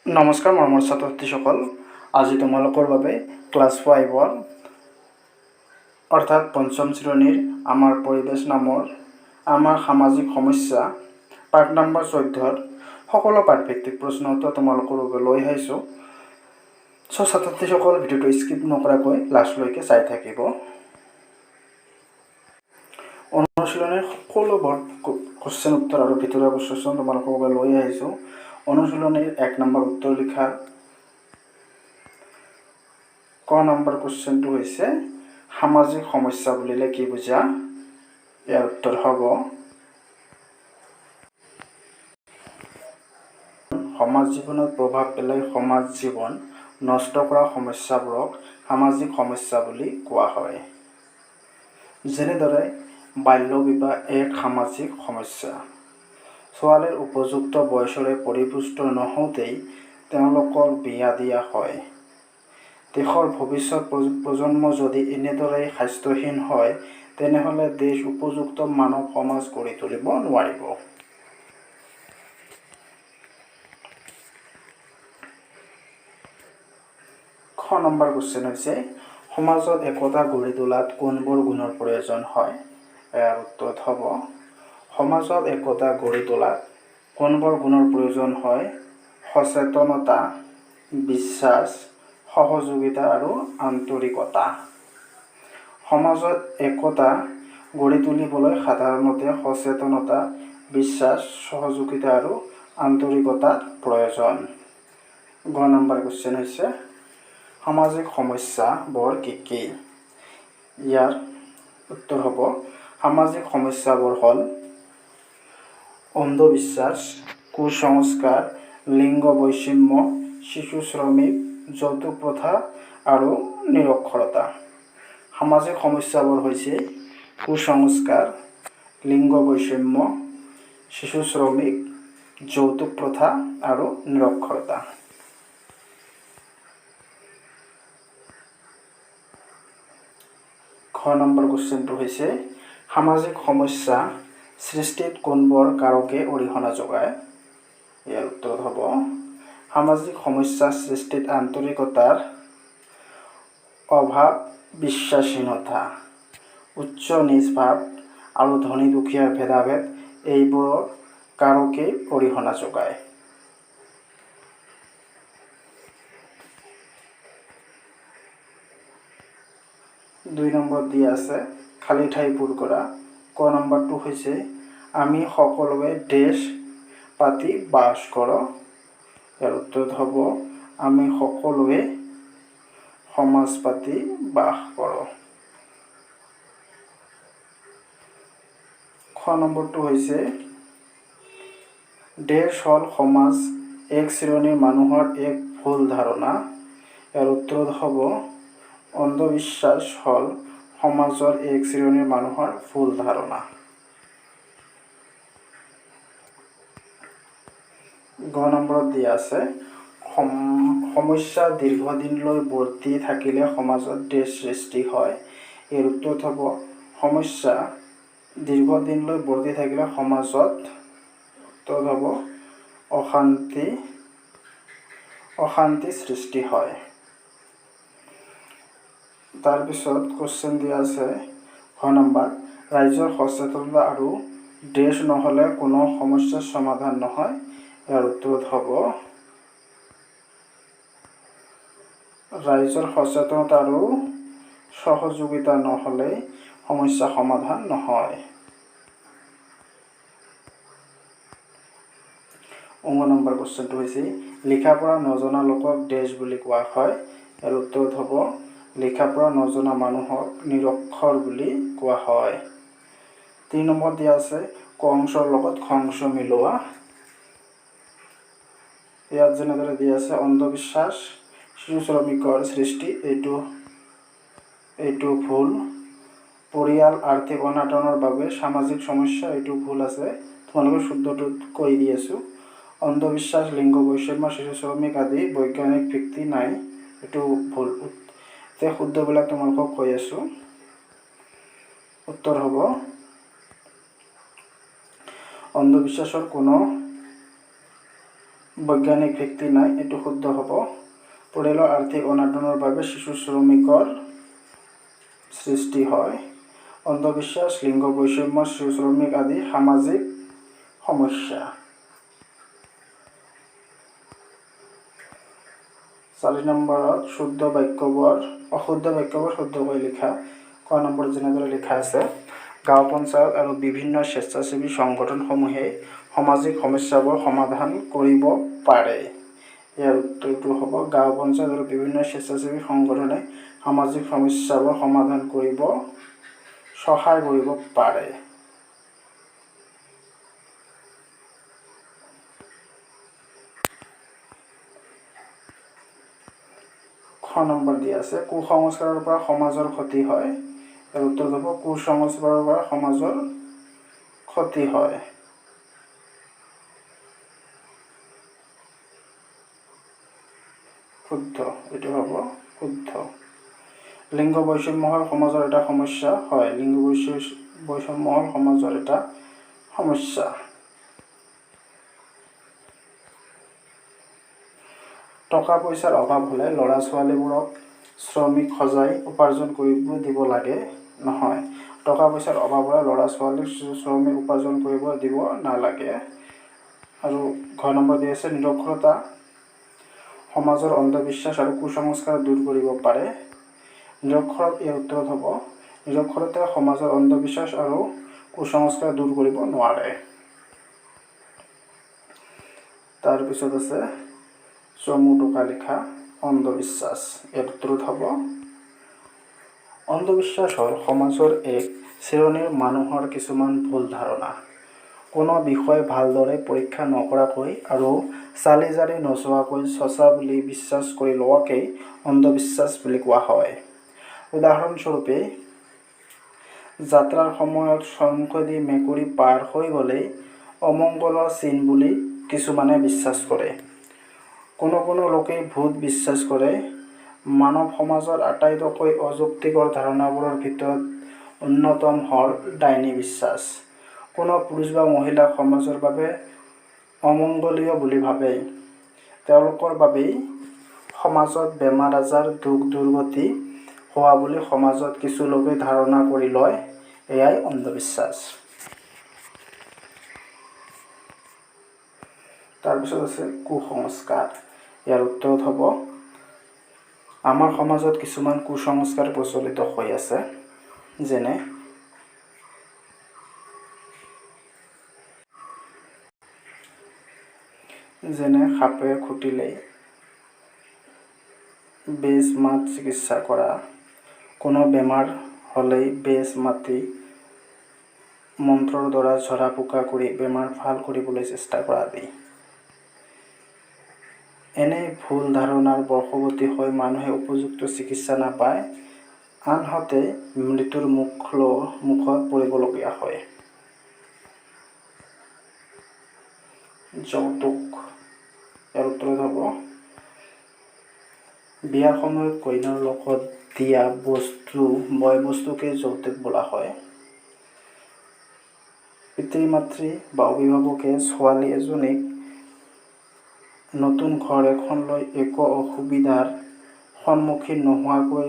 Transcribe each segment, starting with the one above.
নমস্কাৰ মৰমৰ ছাত্ৰ-ছাত্ৰীসকল, আজি তোমালোকৰ বাবে ক্লাছ 5 অৰ্থাৎ পঞ্চম শ্ৰেণীৰ আমাৰ পৰিৱেশ নামৰ আমাৰ সামাজিক সমস্যা পাঠ নম্বৰ 14 সকলো পাঠভিত্তিক প্ৰশ্ন উত্তৰ তোমালোকৰ বাবে লৈ আহিছোঁ। ছাত্ৰ-ছাত্ৰীসকল ভিডিঅ'টো স্কিপ নকৰাকৈ লাষ্টলৈকে চাই থাকিব। অনুশীলনীৰ সকলোবোৰ কোৱেশ্চন উত্তৰ আৰু ভিতৰুৱা কোৱেশ্চন তোমালোকৰ বাবে লৈ আহিছোঁ। অনুশীলনীৰ 1 নম্বৰ উত্তৰ লিখা ক নম্বৰ কোৱেশ্চনটো হৈছে সামাজিক সমস্যা বুলিলে কি বুজা? ইয়াৰ উত্তৰ হ'ব সমাজ জীৱনত প্ৰভাৱ পেলাই সমাজ জীৱন নষ্ট কৰা সমস্যাবোৰক সামাজিক সমস্যা বুলি কোৱা হয়। যেনেদৰে বাল্য বিবাহ এক সামাজিক সমস্যা। ছোৱালীৰ উপযুক্ত বয়সৰে পৰিপুষ্ট নহওঁতেই তেওঁলোকৰ বিয়া দিয়া হয়। দেশৰ ভৱিষ্যত প্ৰজন্ম যদি এনেদৰে স্বাস্থ্যহীন হয়, তেনেহ'লে দেশ উপযুক্ত মানৱ সমাজ গঢ়ি তুলিব নোৱাৰিব। খ নম্বৰ কোৱেশ্চন হৈছে সমাজত একতা গঢ়ি তোলাত কোনবোৰ গুণৰ প্ৰয়োজন হয়? ইয়াৰ উত্তৰ হ'ব সমাজত একতা গঢ়ি তোলাত কোনবোৰ গুণৰ প্ৰয়োজন হয়? সচেতনতা, বিশ্বাস, সহযোগিতা আৰু আন্তৰিকতা। সমাজত একতা গঢ়ি তুলিবলৈ সাধাৰণতে সচেতনতা, বিশ্বাস, সহযোগিতা আৰু আন্তৰিকতাৰ প্ৰয়োজন। গ নম্বৰ কোৱেশ্চন হৈছে সামাজিক সমস্যাবোৰ কি কি? ইয়াৰ উত্তৰ হ'ব সামাজিক সমস্যাবোৰ হ'ল অন্ধবিশ্বাস, কুসংস্কাৰ, লিংগ বৈষম্য, শিশু শ্ৰমিক, যৌতুক প্ৰথা আৰু নিৰক্ষৰতা। সামাজিক সমস্যাবোৰ হৈছে কুসংস্কাৰ, লিংগ বৈষম্য, শিশু শ্ৰমিক, যৌতুক প্ৰথা আৰু নিৰক্ষৰতা। খ নম্বৰ কোৱেশ্চনটো হৈছে সামাজিক সমস্যা সৃষ্টিত কোনবোৰ কাৰকে অৰিহণা যোগায়? ইয়াৰ উত্তৰ হ'ব সামাজিক সমস্যা সৃষ্টিত আন্তৰিকতাৰ অভাৱ, বিশ্বাসহীনতা, উচ্চ নিচ ভাৱ আৰু ধনী দুখীয়াৰ ভেদাভেদ এইবোৰৰ কাৰকে অৰিহণা যোগায়। দুই নম্বৰত দিয়া আছে খালী ঠাই পূৰ কৰা। ক নম্বৰটো হৈছে আমি সকলোৱে দেশ পাতি বাস কৰোঁ। ইয়াৰ উত্তৰ হ'ব আমি সকলোৱে সমাজ পাতি বাস কৰোঁ। খ নম্বৰটো হৈছে দেশ হ'ল সমাজ এক শ্ৰেণীৰ মানুহৰ এক ভুল ধাৰণা। ইয়াৰ উত্তৰ হ'ব অন্ধবিশ্বাস হ'ল সমাজৰ এক শ্ৰেণীৰ মানুহৰ ভুল ধাৰণা। গ নম্বৰত দিয়া আছে সমস্যা দীৰ্ঘদিনলৈ বৰ্তি থাকিলে সমাজত দেশ সৃষ্টি হয়। ইয়াৰ উত্তৰ হ'ব সমস্যা দীৰ্ঘদিনলৈ বৰ্তি থাকিলে সমাজত হ'ব অশান্তি সৃষ্টি হয়। তাৰপিছত কোৱেশ্চন দিয়া আছে খ নম্বৰ ৰাইজৰ সচেতনতা আৰু দেশ নহ'লে কোনো সমস্যাৰ সমাধান নহয়। ইয়াৰ উত্তৰ হ'ব ৰাইজৰ সচেতনতা আৰু সহযোগিতা নহ'লে সমস্যা সমাধান নহয়। নম্বৰ কোৱেশ্চনটো হৈছে লিখা পঢ়া নজনা লোকক দেশ বুলি কোৱা হয়। ইয়াৰ উত্তৰ হ'ব লিখা পঢ়া নজনা মানুহক নিৰক্ষৰ বুলি কোৱা হয়। 3 নম্বৰ দিয়া আছে কংসৰ লগত খংস মিলোৱা। ইয়াত যেনেদৰে দিয়া আছে অন্ধবিশ্বাস, শিশু শ্ৰমিকৰ সৃষ্টি এইটো ভুল। পৰিয়াল আৰ্থিক অনাটনৰ বাবে সামাজিক সমস্যা এইটো ভুল আছে। তোমালোকে শুদ্ধটো কৈ দি আছোঁ। অন্ধবিশ্বাস, লিংগ বৈষম্য, শিশু শ্ৰমিক আদি বৈজ্ঞানিক ভিত্তি নাই, এইটো ভুল। এতিয়া শুদ্ধবিলাক তোমালোকক কৈ আছোঁ। উত্তৰ হ'ব অন্ধবিশ্বাসৰ কোনো বৈজ্ঞানিক ভিত্তি নাই, এইটো শুদ্ধ হ'ব। পৰিয়ালৰ আৰ্থিক অনাটনৰ বাবে শিশু শ্ৰমিকৰ সৃষ্টি হয়। অন্ধবিশ্বাস, লিংগ বৈষম্য, শিশু শ্ৰমিক আদি সামাজিক সমস্যা। 4 নম্বৰত শুদ্ধ বাক্যবোৰ অশুদ্ধ বাক্যবোৰ শুদ্ধকৈ লিখা। ক নম্বৰ যেনেদৰে লিখা আছে, গাঁও পঞ্চায়ত আৰু বিভিন্ন স্বেচ্ছাসেৱী সংগঠনসমূহে সামাজিক সমস্যাবোৰ সমাধান কৰিব পাৰে। ইয়াৰ উত্তৰটো হ'ব গাঁও পঞ্চায়ত আৰু বিভিন্ন স্বেচ্ছাসেৱী সংগঠনে সামাজিক সমস্যাবোৰ সমাধান কৰিব সহায় কৰিব পাৰে। খ নম্বৰ দিয়া আছে, কুসংস্কাৰৰ পৰা সমাজৰ ক্ষতি হয়। ইয়াৰ উত্তৰ হ'ব কুসংস্কাৰৰ পৰা সমাজৰ ক্ষতি হয়। শুদ্ধ, এইটো হ'ব শুদ্ধ। লিংগ বৈষম্য হ'ল সমাজৰ এটা সমস্যা। হয়, লিংগ বৈষম্য হ'ল সমাজৰ এটা সমস্যা। টকা পইচাৰ অভাৱ হ'লে ল'ৰা ছোৱালীবোৰক শ্ৰমিক সজাই উপাৰ্জন কৰিব দিব লাগে? নহয়, টকা পইচাৰ অভাৱ হ'লে ল'ৰা ছোৱালীক শ্ৰমিক উপাৰ্জন কৰিব দিব নালাগে। আৰু ঘ নম্বৰ দি আছে, নিৰক্ষৰতা সমাজৰ অন্ধবিশ্বাস আৰু কুসংস্কাৰ দূৰ কৰিব পাৰে। নিৰক্ষৰতা, ইয়াৰ উত্তৰত হ'ব নিৰক্ষৰতাই সমাজৰ অন্ধবিশ্বাস আৰু কুসংস্কাৰ দূৰ কৰিব নোৱাৰে। তাৰপিছত আছে চমু টোকা লিখা অন্ধবিশ্বাস। ইয়াৰ উত্তৰত হ'ব অন্ধবিশ্বাস হ'ল সমাজৰ এক শ্ৰেণীৰ মানুহৰ কিছুমান ভুল ধাৰণা। কোনো বিষয় ভালদৰে পৰীক্ষা নকৰাকৈ আৰু চালি জাৰি নোচোৱাকৈ সঁচা বুলি বিশ্বাস কৰি লোৱাকেই অন্ধবিশ্বাস বুলি কোৱা হয়। উদাহৰণস্বৰূপে, যাত্ৰাৰ সময়ত সন্মুখেদি মেকুৰী পাৰ হৈ গ'লেই অমংগলৰ চিন বুলি কিছুমানে বিশ্বাস কৰে। কোনো লোকে ভূত বিশ্বাস কৰে। মানৱ সমাজৰ আটাইতকৈ অযুক্তিকৰ ধাৰণাবোৰৰ ভিতৰত অন্যতম হ'ল ডাইনী বিশ্বাস। কোনো পুৰুষ বা মহিলাক সমাজৰ বাবে অমংগলীয় বুলি ভাবে। তেওঁলোকৰ বাবেই সমাজত বেমাৰ আজাৰ, দুখ দুৰ্গতি হোৱা বুলি সমাজত কিছু লোকে ধাৰণা কৰি লয়। এয়াই অন্ধবিশ্বাস। তাৰপিছত আছে কুসংস্কাৰ। ইয়াৰ উত্তৰত হ'ব আমাৰ সমাজত কিছুমান কুসংস্কাৰ প্ৰচলিত হৈ আছে। যেনে সাপে খুটিলেই বেজ মাত চিকিৎসা কৰা, কোনো বেমাৰ হ'লেই বেজ মাতি মন্ত্ৰৰ দ্বাৰা ঝৰা ফুকা কৰি বেমাৰ ভাল কৰিবলৈ চেষ্টা কৰা আদি। এনে ভুল ধাৰণাৰ বশৱৰ্তী হৈ মানুহে উপযুক্ত চিকিৎসা নাপায়, আনহাতে মৃত্যুৰ মুখত পৰিবলগীয়া হয়। যৌতুক, ইয়াৰ উত্তৰত হ'ব বিয়াৰ সময়ত কইনাৰ লগত দিয়া বয় বস্তুকে যৌতুক বোলা হয়। পিতৃ মাতৃ বা অভিভাৱকে ছোৱালী এজনীক নতুন ঘৰ এখন লৈ একো অসুবিধাৰ সন্মুখীন নোহোৱাকৈ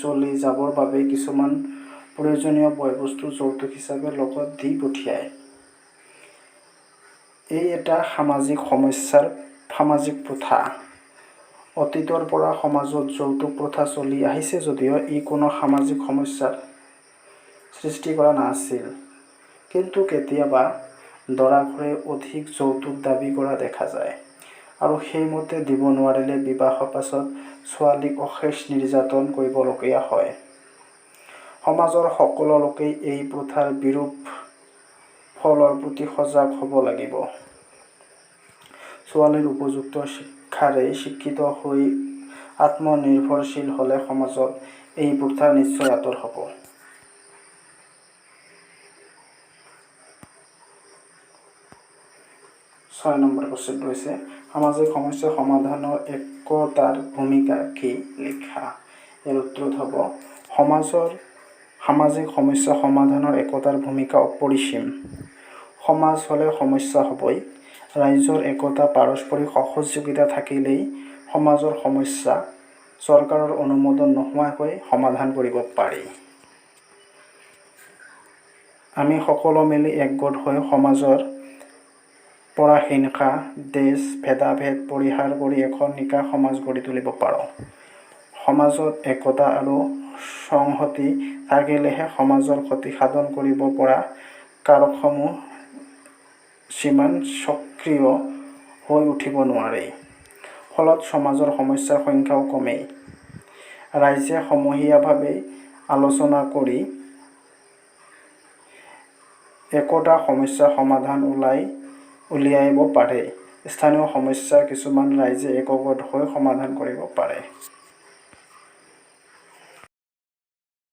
চলি যাবৰ বাবে কিছুমান প্ৰয়োজনীয় বয়-বস্তু যৌতুক হিচাপে লগত দি পঠিয়ায়। এই এটা সামাজিক প্ৰথা। অতীতৰ পৰা সমাজত যৌতুক প্ৰথা চলি আহিছে যদিও ই কোনো সামাজিক সমস্যাৰ সৃষ্টি কৰা নাছিল। কিন্তু কেতিয়াবা দৰাঘৰে অধিক যৌতুক দাবী কৰা দেখা যায় আৰু সেইমতে দিব নোৱাৰিলে বিবাহৰ পাছত ছোৱালীক অশেষ নিৰ্যাতন কৰিবলগীয়া হয়। সমাজৰ সকলো লোকেই এই প্ৰথাৰ বিৰূপ ফলৰ প্ৰতি সজাগ হ'ব লাগিব। ছোৱালীৰ উপযুক্ত শিক্ষাৰে শিক্ষিত হৈ আত্মনিৰ্ভৰশীল হ'লে সমাজত এই প্ৰথা নিশ্চয় আঁতৰ হ'ব। 6 নম্বৰ প্ৰশ্নটো হৈছে সামাজিক সমস্যা সমাধানৰ একতাৰ ভূমিকা কি লিখা। ইয়াৰ উত্তৰত হ'ব সামাজিক সমস্যা সমাধানৰ একতাৰ ভূমিকা অপৰিসীম। সমাজ হ'লে সমস্যা হ'বই ৰাইজৰ একতা পাৰস্পৰিক সহযোগিতা থাকিলেই সমাজৰ সমস্যা চৰকাৰৰ অনুমোদন নোহোৱাকৈ সমাধান কৰিব পাৰি। আমি সকলো মিলি একগোট হৈ সমাজৰ পৰা হিংসা, দ্বেষ, ভেদাভেদ পৰিহাৰ কৰি এখন নিকা সমাজ গঢ়ি তুলিব পাৰোঁ। সমাজত একতা আৰু সংহতি থাকিলেহে সমাজৰ ক্ষতি সাধন কৰিব পৰা কাৰকসমূহ সিমান সক্ৰিয় হৈ উঠিব নোৱাৰে। ফলত সমাজৰ সমস্যাৰ সংখ্যাও কমে। ৰাইজে সমূহীয়াভাৱে আলোচনা কৰি একোটা সমস্যাৰ সমাধান উলিয়াব পাৰে। স্থানীয় সমস্যা কিছুমান ৰাইজে একগোট হৈ সমাধান কৰিব পাৰে।